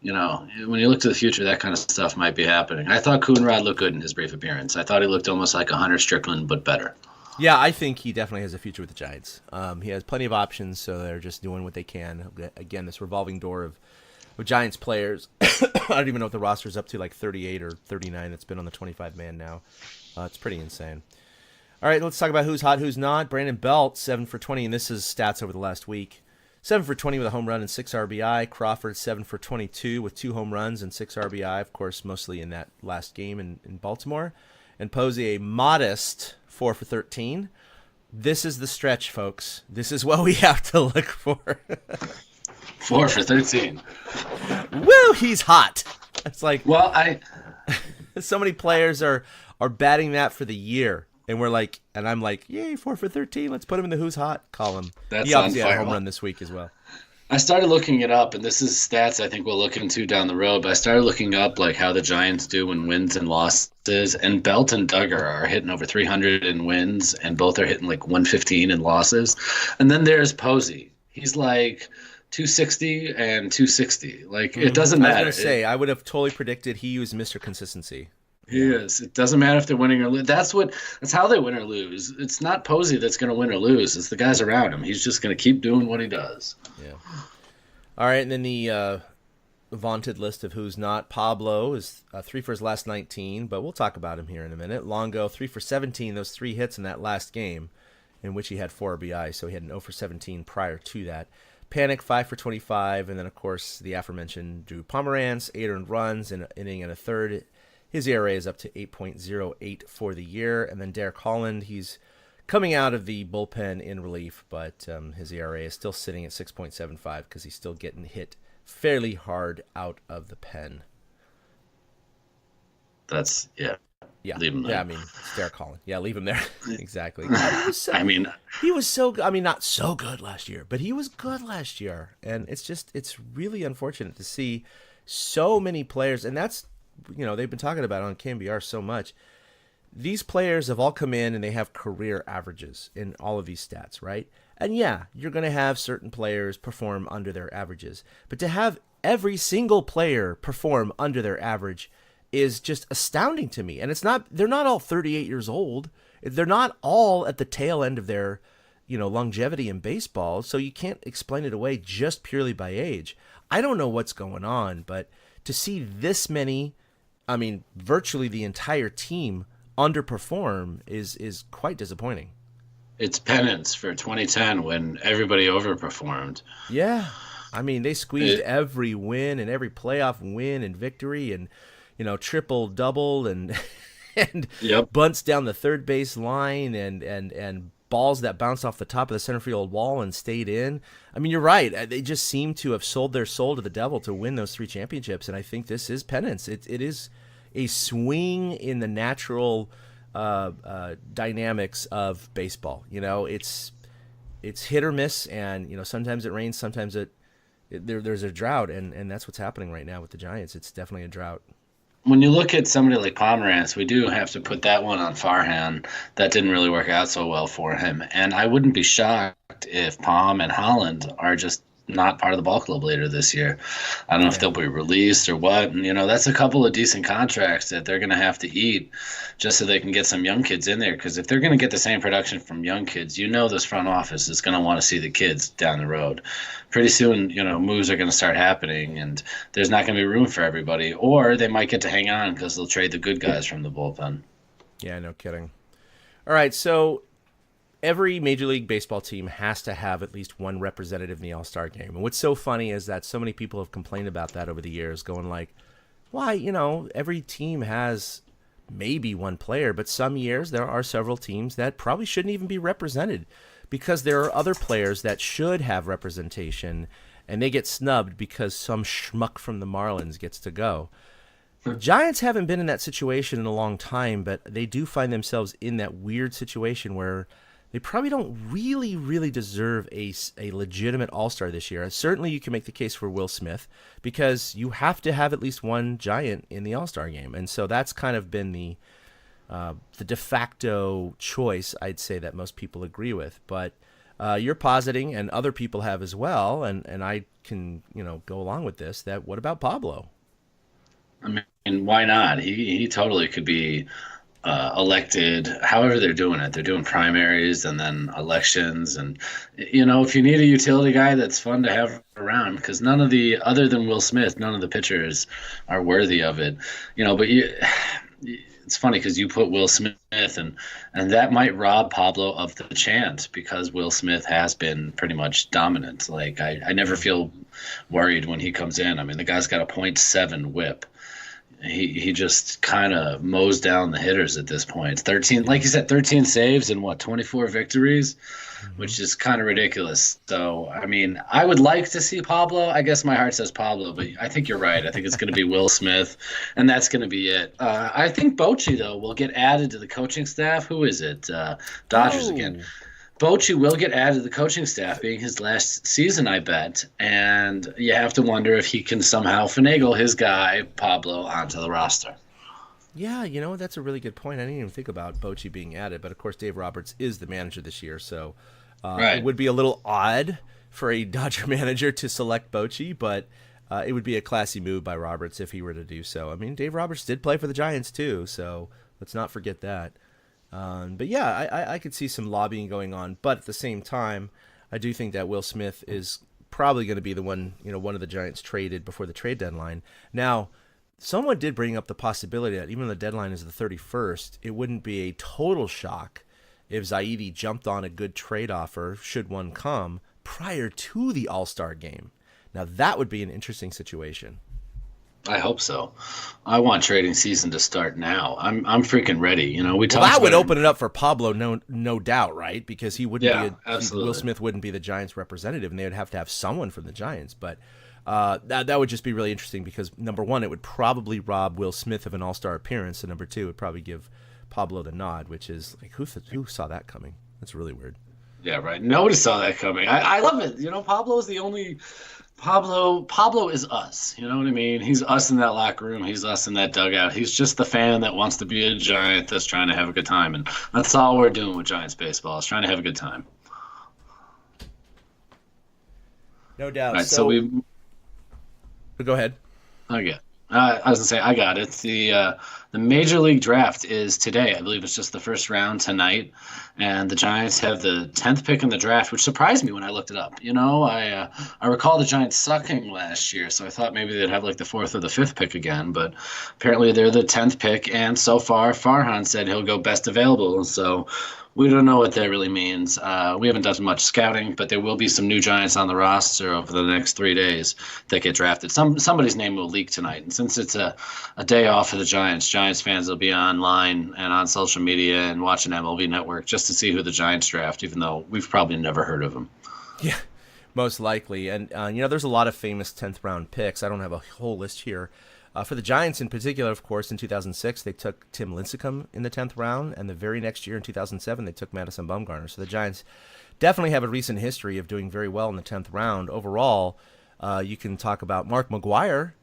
you know, when you look to the future, that kind of stuff might be happening. I thought Coonrod looked good in his brief appearance. I thought he looked almost like a Hunter Strickland, but better. Yeah, I think he definitely has a future with the Giants. He has plenty of options, so they're just doing what they can. Again, this revolving door of Giants players. I don't even know what the roster's up to, like 38 or 39. It's been on the 25-man now. It's pretty insane. All right, let's talk about who's hot, who's not. Brandon Belt, 7 for 20, and this is stats over the last week. 7 for 20 with a home run and 6 RBI. Crawford, 7 for 22 with 2 home runs and 6 RBI, of course, mostly in that last game in Baltimore. And Posey, a modest 4 for 13. This is the stretch, folks. This is what we have to look for. 4 for 13. Woo, he's hot. It's like, Well, so many players are batting that for the year. And I'm like, yay, 4 for 13. Let's put him in the who's hot column. That's He obviously on had a fire. home run this week as well. I started looking it up, and this is stats I think we'll look into down the road, but I started looking up like how the Giants do in wins and losses, and Belt and Duggar are hitting over 300 in wins, and both are hitting like 115 in losses. And then there's Posey. He's like 260 and 260. Like, it doesn't I was matter. going to say, I would have totally predicted he was Mr. Consistency. He is. It doesn't matter if they're winning or lose. That's how they win or lose. It's not Posey that's going to win or lose. It's the guys around him. He's just going to keep doing what he does. Yeah. All right, and then the vaunted list of who's not. Pablo is 3 for his last 19, but we'll talk about him here in a minute. Longo, 3 for 17, those 3 hits in that last game, in which he had 4 RBI, so he had an 0 for 17 prior to that. Panic, 5 for 25, and then, of course, the aforementioned Drew Pomerantz, 8 earned runs in an inning and a third. His ERA is up to 8.08 for the year. And then Derek Holland, he's coming out of the bullpen in relief, but his ERA is still sitting at 6.75 because he's still getting hit fairly hard out of the pen. That's, yeah. Yeah, Leave him there. yeah. I mean, it's Derek Holland. Yeah, leave him there. Exactly. He was so. I mean, not so good last year, but he was good last year, and it's really unfortunate to see so many players, and that's, you know, they've been talking about it on KMBR so much. These players have all come in and they have career averages in all of these stats, right? And yeah, you're going to have certain players perform under their averages, but to have every single player perform under their average is just astounding to me. And they're not all 38 years old. They're not all at the tail end of their, you know, longevity in baseball. So you can't explain it away just purely by age. I don't know what's going on, but to see this many, I mean, virtually the entire team underperform is quite disappointing. It's penance for 2010 when everybody overperformed. Yeah. I mean, they squeezed every win and every playoff win and victory and, you know, triple double and Yep. bunts down the third base line and balls that bounced off the top of the center field wall and stayed in. I mean, you're right. They just seem to have sold their soul to the devil to win those 3 championships, and I think this is penance. It is a swing in the natural dynamics of baseball. You know, it's hit or miss, and, you know, sometimes it rains, sometimes there's a drought, and that's what's happening right now with the Giants. It's definitely a drought. When you look at somebody like Pomerantz, we do have to put that one on Farhan. That didn't really work out so well for him. And I wouldn't be shocked if Palm and Holland are just not part of the ball club later this year. I don't know if they'll be released or what. And, you know, that's a couple of decent contracts that they're going to have to eat just so they can get some young kids in there. Because if they're going to get the same production from young kids, you know this front office is going to want to see the kids down the road. Pretty soon, you know, moves are going to start happening, and there's not going to be room for everybody. Or they might get to hang on because they'll trade the good guys from the bullpen. Yeah, no kidding. All right, so every Major League Baseball team has to have at least one representative in the All-Star game. And what's so funny is that so many people have complained about that over the years, going like, why, you know, every team has maybe one player, but some years there are several teams that probably shouldn't even be represented because there are other players that should have representation, and they get snubbed because some schmuck from the Marlins gets to go. Giants haven't been in that situation in a long time, but they do find themselves in that weird situation where they probably don't really, really deserve a legitimate all-star this year. Certainly you can make the case for Will Smith because you have to have at least one Giant in the all-star game. And so that's kind of been the de facto choice, I'd say, that most people agree with. But you're positing, and other people have as well, and I can go along with this, that what about Pablo? I mean, why not? He totally could be elected. However they're doing it, they're doing primaries and then elections, and if you need a utility guy that's fun to have around, because other than Will Smith, none of the pitchers are worthy of it. But it's funny because you put Will Smith and that might rob Pablo of the chance because Will Smith has been pretty much dominant. Like I never feel worried when he comes in. I mean, the guy's got a .7 whip. He just kind of mows down the hitters at this point. 13, like you said, 13 saves and 24 victories, which is kind of ridiculous. So, I mean, I would like to see Pablo. I guess my heart says Pablo, but I think you're right. I think it's going to be Will Smith, and that's going to be it. I think Bochy, though, will get added to the coaching staff. Who is it? Dodgers again. Bochy will get added to the coaching staff, being his last season, I bet. And you have to wonder if he can somehow finagle his guy, Pablo, onto the roster. Yeah, that's a really good point. I didn't even think about Bochy being added. But, of course, Dave Roberts is the manager this year. So right. It would be a little odd for a Dodger manager to select Bochy. But it would be a classy move by Roberts if he were to do so. I mean, Dave Roberts did play for the Giants, too. So let's not forget that. But yeah, I could see some lobbying going on, but at the same time, I do think that Will Smith is probably going to be the one of the Giants traded before the trade deadline. Now, someone did bring up the possibility that even though the deadline is the 31st, it wouldn't be a total shock if Zaidi jumped on a good trade offer, should one come, prior to the All-Star game. Now, that would be an interesting situation. I hope so. I want trading season to start now. I'm freaking ready. That would open it up for Pablo, no doubt, right? Because he wouldn't absolutely. Will Smith wouldn't be the Giants' representative, and they would have to have someone from the Giants. But that would just be really interesting because number one, it would probably rob Will Smith of an All-Star appearance, and number two, it would probably give Pablo the nod, which is like who saw that coming? That's really weird. Yeah, right. Nobody saw that coming. I love it. Pablo is the only. Pablo is us. You know what I mean? He's us in that locker room. He's us in that dugout. He's just the fan that wants to be a Giant that's trying to have a good time. And that's all we're doing with Giants baseball is trying to have a good time. No doubt. All right, so we... Go ahead. Okay. I was going to say, I got it. The Major League Draft is today. I believe it's just the first round tonight. And the Giants have the 10th pick in the draft, which surprised me when I looked it up. I recall the Giants sucking last year, so I thought maybe they'd have like the 4th or the 5th pick again. But apparently they're the 10th pick, and so far Farhan said he'll go best available. So we don't know what that really means. We haven't done much scouting, but there will be some new Giants on the roster over the next 3 days that get drafted. Somebody's name will leak tonight. And since it's a day off for the Giants fans will be online and on social media and watching MLB Network just to see who the Giants draft, even though we've probably never heard of them. Yeah, most likely. And, there's a lot of famous 10th round picks. I don't have a whole list here. For the Giants in particular, of course, in 2006, they took Tim Lincecum in the 10th round, and the very next year in 2007, they took Madison Bumgarner. So the Giants definitely have a recent history of doing very well in the 10th round. Overall, you can talk about Mark McGwire.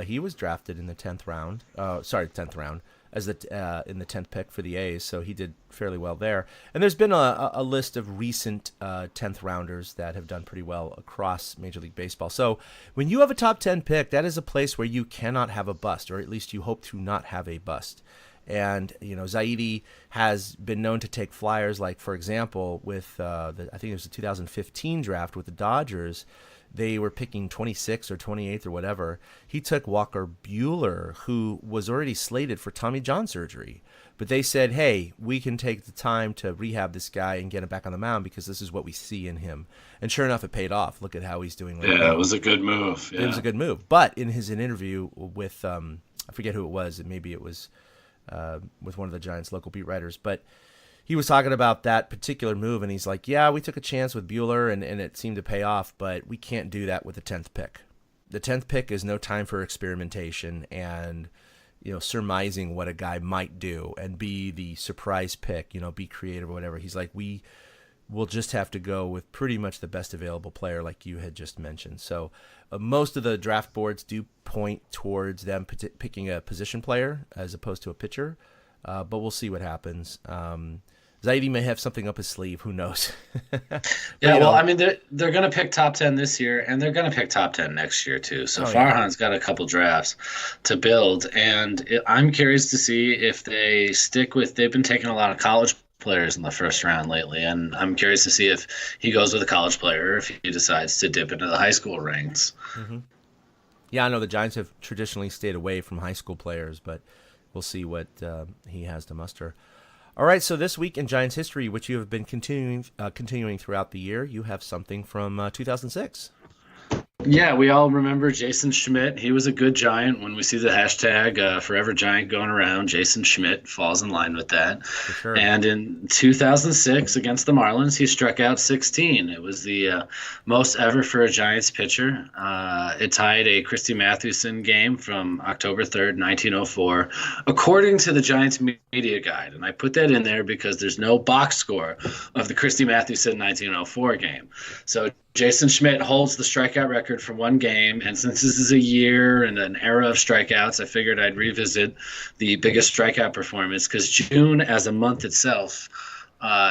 He was drafted in the 10th round. 10th round as in the 10th pick for the A's, so he did fairly well there. And there's been a list of recent 10th rounders that have done pretty well across Major League Baseball. So when you have a top 10 pick, that is a place where you cannot have a bust, or at least you hope to not have a bust. And, Zaidi has been known to take flyers, like, for example, with I think it was the 2015 draft with the Dodgers. They were picking 26th or 28th or whatever. He took Walker Buehler, who was already slated for Tommy John surgery. But they said, hey, we can take the time to rehab this guy and get him back on the mound because this is what we see in him. And sure enough, it paid off. Look at how he's doing. Yeah, it was a good move. Yeah. It was a good move. But in an interview with, I forget who it was, maybe it was with one of the Giants' local beat writers, but he was talking about that particular move, and he's like, yeah, we took a chance with Buehler, and it seemed to pay off, but we can't do that with the 10th pick. The 10th pick is no time for experimentation and, surmising what a guy might do and be the surprise pick, be creative or whatever. He's like, we'll just have to go with pretty much the best available player like you had just mentioned. So most of the draft boards do point towards them picking a position player as opposed to a pitcher, but we'll see what happens. Zaidi may have something up his sleeve. Who knows? Yeah, well, I mean, they're going to pick top 10 this year, and they're going to pick top 10 next year, too. So Farhan's got a couple drafts to build, and I'm curious to see if they stick with – they've been taking a lot of college players in the first round lately, and I'm curious to see if he goes with a college player or if he decides to dip into the high school ranks. Mm-hmm. Yeah, I know the Giants have traditionally stayed away from high school players, but we'll see what he has to muster. All right, so this week in Giants history, which you have been continuing throughout the year, you have something from 2006. Yeah, we all remember Jason Schmidt. He was a good Giant. When we see the hashtag Forever Giant going around, Jason Schmidt falls in line with that. For sure. And in 2006 against the Marlins, he struck out 16. It was the most ever for a Giants pitcher. It tied a Christy Mathewson game from October 3rd, 1904, according to the Giants media guide. And I put that in there because there's no box score of the Christy Mathewson 1904 game. So Jason Schmidt holds the strikeout record for one game, and since this is a year and an era of strikeouts, I figured I'd revisit the biggest strikeout performance because June as a month itself,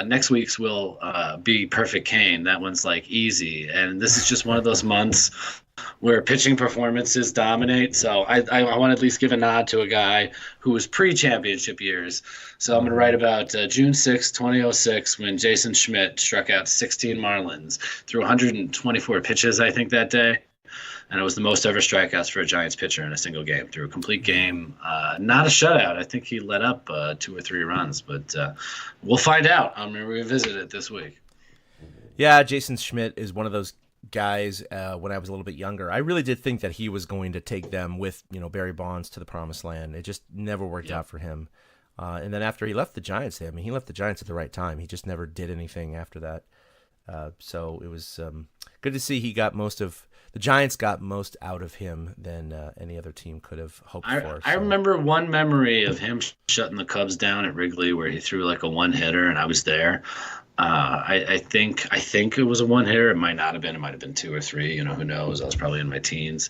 next week's will be Perfect Kane. That one's like easy, and this is just one of those months where pitching performances dominate. So I want to at least give a nod to a guy who was pre-championship years. So I'm going to write about June 6, 2006, when Jason Schmidt struck out 16 Marlins through 124 pitches, I think, that day. And it was the most ever strikeouts for a Giants pitcher in a single game through a complete game. Not a shutout. I think he let up 2 or 3 runs, but we'll find out. I'm going to revisit it this week. Yeah, Jason Schmidt is one of those guys when I was a little bit younger. I really did think that he was going to take them with, Barry Bonds to the promised land. It just never worked out for him. And then after he left the Giants, he left the Giants at the right time. He just never did anything after that. So it was good to see the Giants got most out of him than any other team could have hoped for. I remember one memory of him shutting the Cubs down at Wrigley where he threw like a one-hitter, and I was there. I think it was a one-hitter. It might not have been. It might have been 2 or 3. Who knows? I was probably in my teens,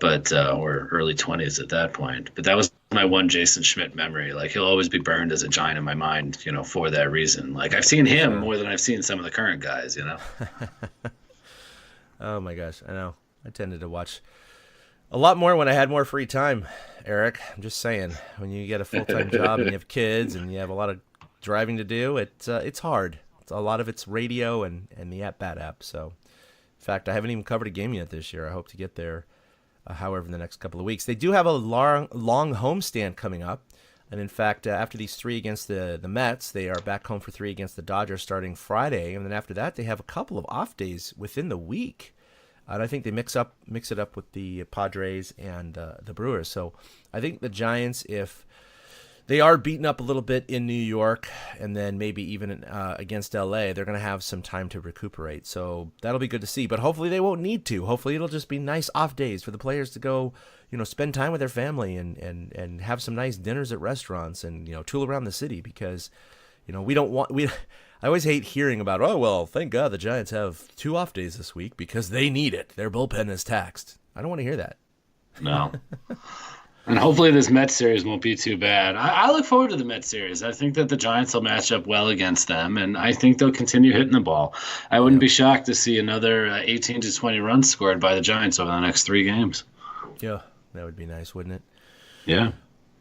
but or early 20s at that point. But that was my one Jason Schmidt memory. Like, he'll always be burned as a Giant in my mind, for that reason. Like, I've seen him more than I've seen some of the current guys, Oh my gosh, I know. I tended to watch a lot more when I had more free time, Eric. I'm just saying, when you get a full-time job and you have kids and you have a lot of driving to do, it's hard. A lot of it's radio and the at-bat app. So, in fact, I haven't even covered a game yet this year. I hope to get there, however, in the next couple of weeks. They do have a long homestand coming up. And, in fact, after these 3 against the Mets, they are back home for 3 against the Dodgers starting Friday. And then after that, they have a couple of off days within the week. And I think they mix it up with the Padres and the Brewers. So I think the Giants, if they are beaten up a little bit in New York and then maybe even against LA, they're going to have some time to recuperate. So that'll be good to see. But hopefully they won't need to. Hopefully it'll just be nice off days for the players to go, spend time with their family and have some nice dinners at restaurants and, tool around the city because, I always hate hearing about, oh, well, thank God the Giants have 2 off days this week because they need it. Their bullpen is taxed. I don't want to hear that. No. And hopefully this Mets series won't be too bad. I look forward to the Mets series. I think that the Giants will match up well against them, and I think they'll continue hitting the ball. I wouldn't be shocked to see another 18 to 20 runs scored by the Giants over the next 3 games. Yeah, that would be nice, wouldn't it? Yeah.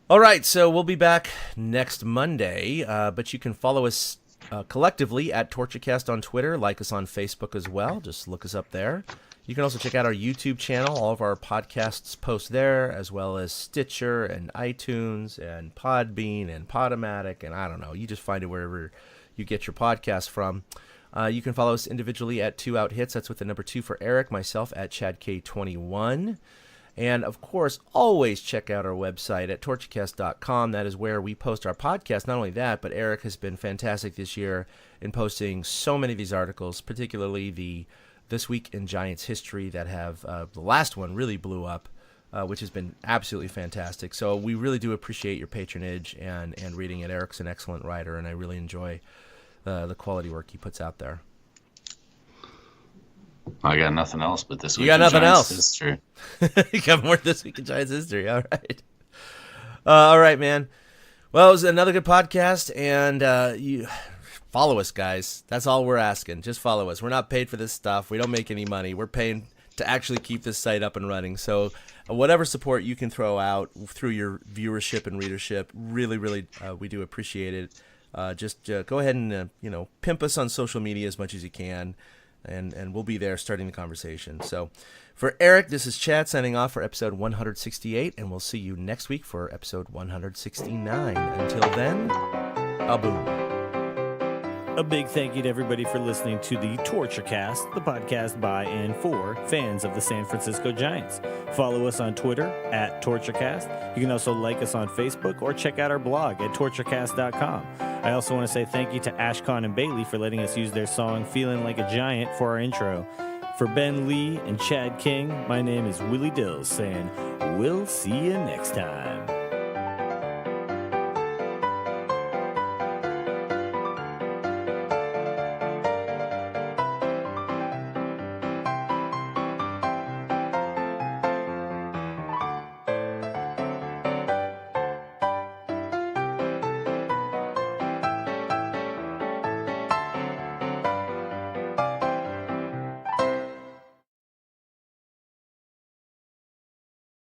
All right, so we'll be back next Monday, but you can follow us collectively at TortureCast on Twitter. Like us on Facebook as well. Just look us up there. You can also check out our YouTube channel. All of our podcasts post there, as well as Stitcher and iTunes and Podbean and Podomatic, and I don't know. You just find it wherever you get your podcast from. You can follow us individually at 2 Out Hits. That's with the number 2 for Eric. Myself at ChadK21. And, of course, always check out our website at torchcast.com. That is where we post our podcast. Not only that, but Eric has been fantastic this year in posting so many of these articles, particularly the This Week in Giants History that have the last one really blew up, which has been absolutely fantastic. So we really do appreciate your patronage and reading it. Eric's an excellent writer, and I really enjoy the quality work he puts out there. I got nothing else but this week. You got nothing Giants else. history. You got more This Week in Giants History. All right, man. Well, it was another good podcast, and you follow us, guys. That's all we're asking. Just follow us. We're not paid for this stuff. We don't make any money. We're paying to actually keep this site up and running. So whatever support you can throw out through your viewership and readership, really, really, we do appreciate it. Just go ahead and pimp us on social media as much as you can. And we'll be there starting the conversation. So for Eric, this is Chad signing off for episode 168, and we'll see you next week for episode 169. Until then, a-boom. A big thank you to everybody for listening to the TortureCast, the podcast by and for fans of the San Francisco Giants. Follow us on Twitter at TortureCast. You can also like us on Facebook or check out our blog at torturecast.com. I also want to say thank you to Ashcon and Bailey for letting us use their song Feeling Like a Giant for our intro. For Ben Lee and Chad King, my name is Willie Dills saying, we'll see you next time.